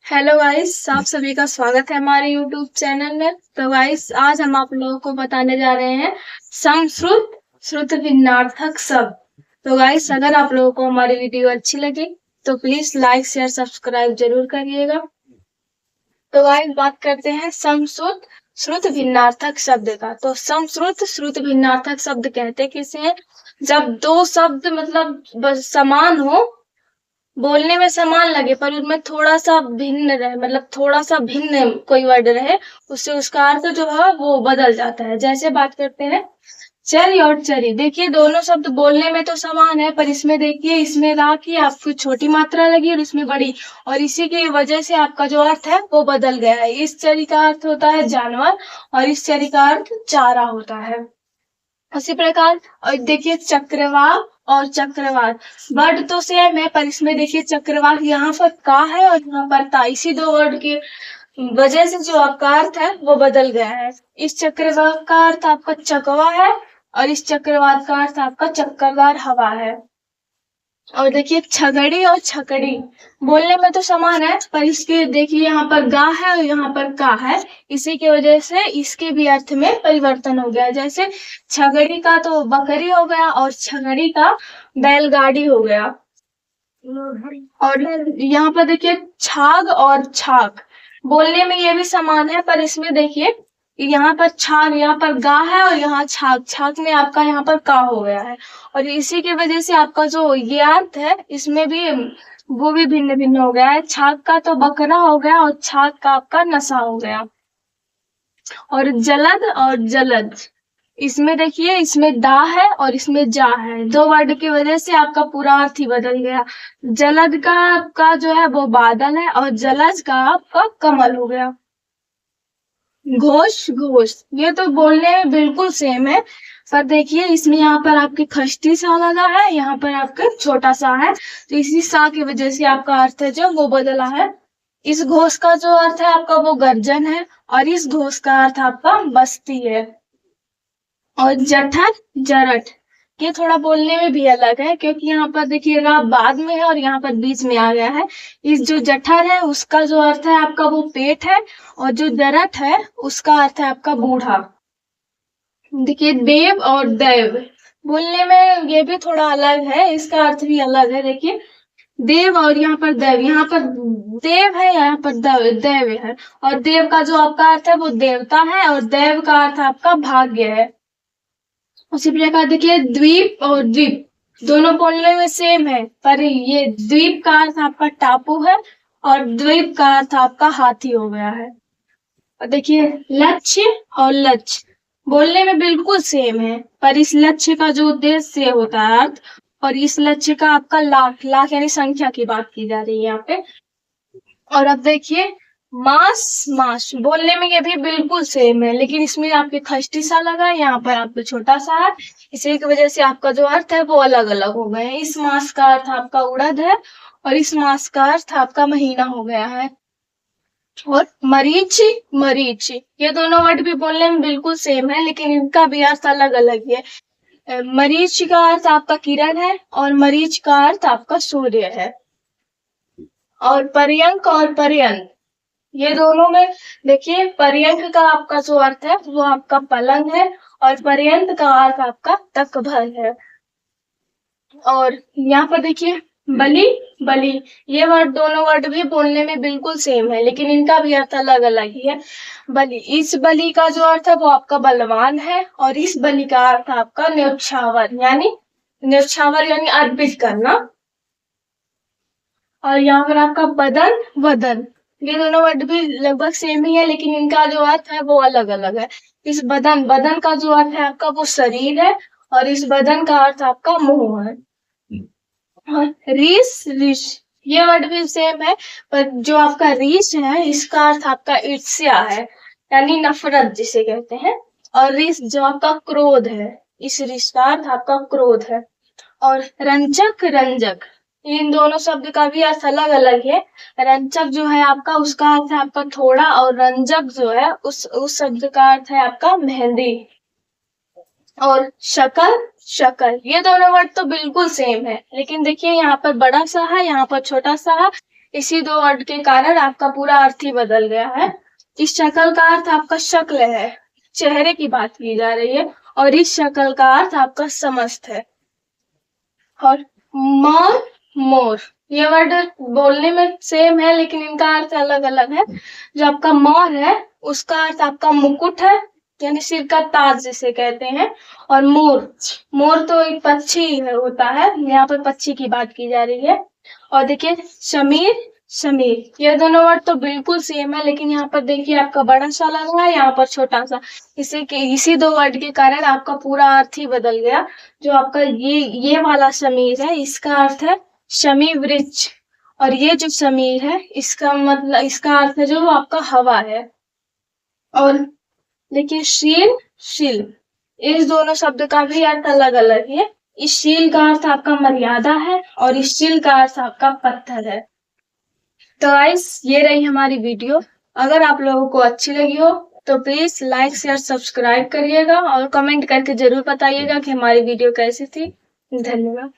Hello guys, आप सभी का स्वागत है हमारे यूट्यूब चैनल में। तो गाइस, आज हम आप लोगों को बताने जा रहे हैं समश्रुत श्रुत भिन्नार्थक शब्द। तो गाइस, अगर आप लोगों को हमारी वीडियो अच्छी लगी तो प्लीज लाइक शेयर सब्सक्राइब जरूर करिएगा। तो गाइस, बात करते हैं समश्रुत श्रुत भिन्नार्थक शब्द का। तो समश्रुत श्रुत भिन्नार्थक शब्द कहते किसे हैं? जब दो शब्द मतलब बस समान हो, बोलने में समान लगे पर उनमें थोड़ा सा भिन्न रहे, मतलब थोड़ा सा भिन्न कोई वर्ड रहे, उससे उसका अर्थ जो है वो बदल जाता है। जैसे बात करते हैं चरी और चरी। देखिए, दोनों शब्द बोलने में तो समान है, पर इसमें देखिए, इसमें रा की आपको छोटी मात्रा लगी और इसमें बड़ी, और इसी की वजह से आपका जो अर्थ है वो बदल गया है। इस चरी का अर्थ होता है जानवर और इस चरी का अर्थ चारा होता है। उसी प्रकार और देखिए चक्रवात और चक्रवात, वर्ड तो सेम है पर इसमें देखिए चक्रवात यहाँ पर का है और यहाँ पर ता, इसी दो वर्ड की वजह से जो आपका अर्थ है वो बदल गया है। इस चक्रवात का अर्थ आपका चकवा है और इस चक्रवात का अर्थ आपका चक्करदार हवा है। और देखिए छगड़ी और छकड़ी, बोलने में तो समान है पर इसके देखिए यहाँ पर गा है और यहाँ पर का है, इसी की वजह से इसके भी अर्थ में परिवर्तन हो गया। जैसे छगड़ी का तो बकरी हो गया और छगड़ी का बैलगाड़ी हो गया। और यहाँ पर देखिए छाग और छाक, बोलने में ये भी समान है पर इसमें देखिए यहाँ पर छाग, यहाँ पर गा है और यहाँ छाग, छाग में आपका यहाँ पर का हो गया है, और इसी की वजह से आपका जो ये अर्थ है इसमें भी वो भी भिन्न भिन्न हो गया है। छाग का तो बकरा हो गया और छाग का आपका नशा हो गया। और जलद और जलद, इसमें देखिए इसमें दा है और इसमें जा है, दो वर्ड की वजह से आपका पूरा अर्थ ही बदल गया। जलद का आपका जो है वो बादल है और जलज का आपका कमल हो गया। घोष घोष, ये तो बोलने में बिल्कुल सेम है पर देखिए इसमें यहाँ पर आपके खष्टी सा लगा है, यहाँ पर आपका छोटा सा है, तो इसी सा की वजह से आपका अर्थ है जो वो बदला है। इस घोष का जो अर्थ है आपका वो गर्जन है और इस घोष का अर्थ आपका बस्ती है। और जठर जरठ, ये थोड़ा बोलने में भी अलग है क्योंकि यहाँ पर देखिएगा बाद में है और यहाँ पर बीच में आ गया है। इस जो जठर है उसका जो अर्थ है आपका वो पेट है और जो जरठ है उसका अर्थ है आपका बूढ़ा। देखिए देव और दैव, बोलने में ये भी थोड़ा अलग है, इसका अर्थ भी अलग है। देखिए देव और यहाँ पर दैव, यहाँ पर देव है यहाँ पर दैव है, और देव का जो आपका अर्थ है वो देवता है और दैव का अर्थ आपका भाग्य है। उसी प्रकार देखिए द्वीप और द्वीप, दोनों बोलने में सेम है पर ये द्वीप का अर्थ आपका टापू है और द्वीप का अर्थ आपका हाथी हो गया है। और देखिए लक्ष्य और लक्ष्य, बोलने में बिल्कुल सेम है पर इस लक्ष्य का जो उद्देश्य होता है अर्थ, और इस लक्ष्य का आपका लाख, लाख यानी संख्या की बात की जा रही है यहाँ पे। और अब देखिए मास मास, बोलने में ये भी बिल्कुल सेम है लेकिन इसमें आपके खष्टी सा लगा है, यहाँ पर आपको छोटा सा है, इसी की वजह से आपका जो अर्थ है वो अलग अलग हो गए हैं। इस मास का अर्थ आपका उड़द है और इस मास का अर्थ आपका महीना हो गया है। और मरीच मरीच, ये दोनों वर्ड भी बोलने में बिल्कुल सेम है लेकिन इनका भी अर्थ अलग अलग है। मरीच का अर्थ आपका किरण है और मरीच का अर्थ आपका सूर्य है। और पर्यंक और पर्यंत, ये दोनों में देखिए पर्यंक का आपका जो अर्थ है वो आपका पलंग है और पर्यंत का अर्थ आपका तक भर है। और यहाँ पर देखिए बलि बलि, ये वर्ड दोनों वर्ड भी बोलने में बिल्कुल सेम है लेकिन इनका भी अर्थ अलग अलग ही है। बलि, इस बलि का जो अर्थ है वो आपका बलवान है और इस बलि का अर्थ आपका न्यौछावर यानी अर्पित करना। और यहाँ पर आपका बदन वदन, ये दोनों वर्ड भी लगभग सेम ही है लेकिन इनका जो अर्थ है वो अलग अलग है। इस बदन, बदन का जो अर्थ है आपका वो शरीर है और इस बदन का अर्थ आपका मुंह है। रीस ऋष, ये वर्ड भी सेम है पर जो आपका रीस है इसका अर्थ आपका ईर्ष्या है यानी नफरत जिसे कहते हैं, और रीस जो आपका क्रोध है, इस रीस का अर्थ आपका क्रोध है। और रंजक रंजक, इन दोनों शब्द का भी अर्थ अलग अलग है। रंजक जो है आपका उसका अर्थ है आपका थोड़ा और रंजक जो है उस शब्द का अर्थ है आपका मेहंदी। और शकल शकल, ये दोनों वर्ड तो बिल्कुल सेम है लेकिन देखिए यहाँ पर बड़ा सा है यहाँ पर छोटा सा है, इसी दो वर्ड के कारण आपका पूरा अर्थ ही बदल गया है। इस शक्ल का अर्थ आपका शक्ल है, चेहरे की बात की जा रही है, और इस शक्ल का अर्थ आपका समस्त है। और मोर, मोर, ये वर्ड बोलने में सेम है लेकिन इनका अर्थ अलग अलग है। जो आपका मोर है उसका अर्थ आपका मुकुट है, यानी सिर का ताज जिसे कहते हैं। और मोर, मोर तो एक पक्षी होता है, यहाँ पर पक्षी की बात की जा रही है। और देखिए शमीर, शमीर, ये दोनों वर्ड तो बिल्कुल सेम है लेकिन यहाँ पर देखिए आपका बड़ा सा लगा है, यहाँ पर छोटा सा। इसी दो वर्ड के कारण आपका पूरा अर्थ ही बदल गया। जो आपका ये वाला समीर है इसका अर्थ है शमी वृक्ष, और ये जो समीर है इसका मतलब, इसका अर्थ है जो आपका हवा है। और देखिए शील, शील, इस दोनों शब्द का भी अर्थ अलग अलग है। इस शील का अर्थ आपका मर्यादा है और इस शील का अर्थ आपका पत्थर है। तो गाइस ये रही हमारी वीडियो। अगर आप लोगों को अच्छी लगी हो तो प्लीज लाइक शेयर सब्सक्राइब करिएगा और कमेंट करके जरूर बताइएगा कि हमारी वीडियो कैसी थी। धन्यवाद।